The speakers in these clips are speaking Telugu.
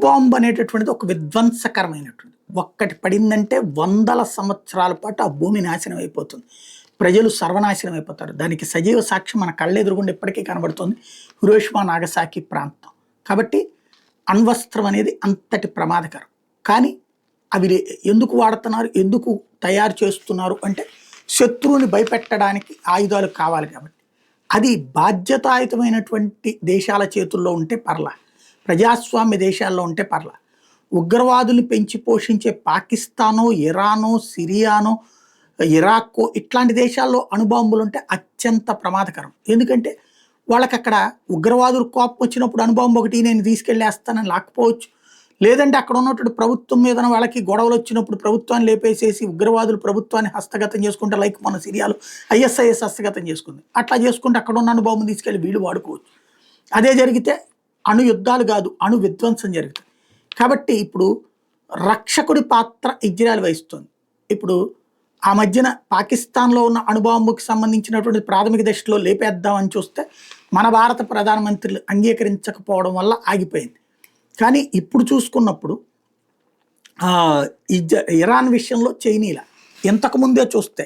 బాంబు అనేటటువంటిది ఒక విధ్వంసకరమైనటువంటి ఒక్కటి పడిందంటే వందల సంవత్సరాల పాటు ఆ భూమి నాశనం అయిపోతుంది. ప్రజలు సర్వనాశనం అయిపోతారు. దానికి సజీవ సాక్ష్యం మన కళ్ళెదురుగుండా ఇప్పటికీ కనబడుతుంది. హిరోషిమా నాగసాకి ప్రాంతం. కాబట్టి అణ్వస్త్రం అనేది అంతటి ప్రమాదకరం. కానీ అవి ఎందుకు వాడుతున్నారు, ఎందుకు తయారు చేస్తున్నారు అంటే శత్రువుని భయపెట్టడానికి ఆయుధాలు కావాలి కాబట్టి. అది బాధ్యతాయుతమైనటువంటి దేశాల చేతుల్లో ఉంటే పర్లా, ప్రజాస్వామ్య దేశాల్లో ఉంటే పర్లా. ఉగ్రవాదులు పెంచి పోషించే పాకిస్తానో, ఇరానో, సిరియానో, ఇరాక్కో ఇట్లాంటి దేశాల్లో అణుబాంబులు ఉంటే అత్యంత ప్రమాదకరం. ఎందుకంటే వాళ్ళకి అక్కడ ఉగ్రవాదులు కోపం వచ్చినప్పుడు అణుబాంబు ఒకటి నేను తీసుకెళ్ళేస్తానని లాక్కపోవచ్చు. లేదంటే అక్కడ ఉన్నటువంటి ప్రభుత్వం మీద వాళ్ళకి గొడవలు వచ్చినప్పుడు ప్రభుత్వాన్ని లేపేసేసి ఉగ్రవాదులు ప్రభుత్వాన్ని హస్తగతం చేసుకుంటే, లైక్ మన సిరియాలో ISIS హస్తగతం చేసుకుంది, అట్లా చేసుకుంటే అక్కడ ఉన్న అణుబాంబుని తీసుకెళ్ళి వీళ్ళు వాడుకోవచ్చు. అదే జరిగితే అణు యుద్ధాలు కాదు, అణు విధ్వంసం జరుగుతుంది. కాబట్టి ఇప్పుడు రక్షకుడి పాత్ర ఇజ్రాయెల్ వహిస్తుంది. ఇప్పుడు ఆ మధ్యన పాకిస్తాన్లో ఉన్న అణుబాంబుకి సంబంధించినటువంటి ప్రాథమిక దశలో లేపేద్దామని చూస్తే మన భారత ప్రధానమంత్రులు అంగీకరించకపోవడం వల్ల ఆగిపోయింది. కానీ ఇప్పుడు చూసుకున్నప్పుడు ఇరాన్ విషయంలో చైనీల ఇంతకుముందే చూస్తే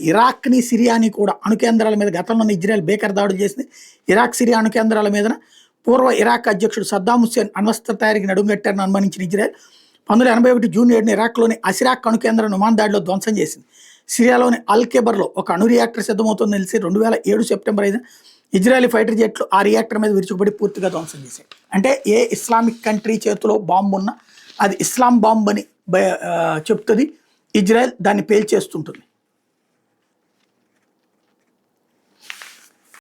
ఇరాక్ని, సిరియాని కూడా అణుకేంద్రాల మీద గతంలో ఇజ్రాయెల్ బేకర్ దాడులు చేసింది. ఇరాక్, సిరియా అణుకేంద్రాల మీద పూర్వ ఇరాక్ అధ్యక్షుడు సద్దాం హుస్సేన్ అణ్వస్త్ర తయారీకి నడుంగట్టారని అనుమానించిన ఇజ్రాయెల్ 1981 జూన్ 7న ఇరాక్లోని అసిరాక్ అణుకేంద్రం విమాన దాడిలో ధ్వంసం చేసింది. సిరియాలోని అల్ ఖెబర్లో ఒక అణు రియాక్టర్ సిద్ధమవుతుందని తెలిసి 2007 సెప్టెంబర్ 5న ఇజ్రాయెలీ ఫైటర్ జెట్లు ఆ రియాక్టర్ మీద విరుచుకుపడి పూర్తిగా ధ్వంసం చేశాయి. అంటే ఏ ఇస్లామిక్ కంట్రీ చేతిలో బాంబు ఉన్నా అది ఇస్లాం బాంబు అని చెప్తుంది ఇజ్రాయెల్, దాన్ని పేల్చేస్తుంటుంది.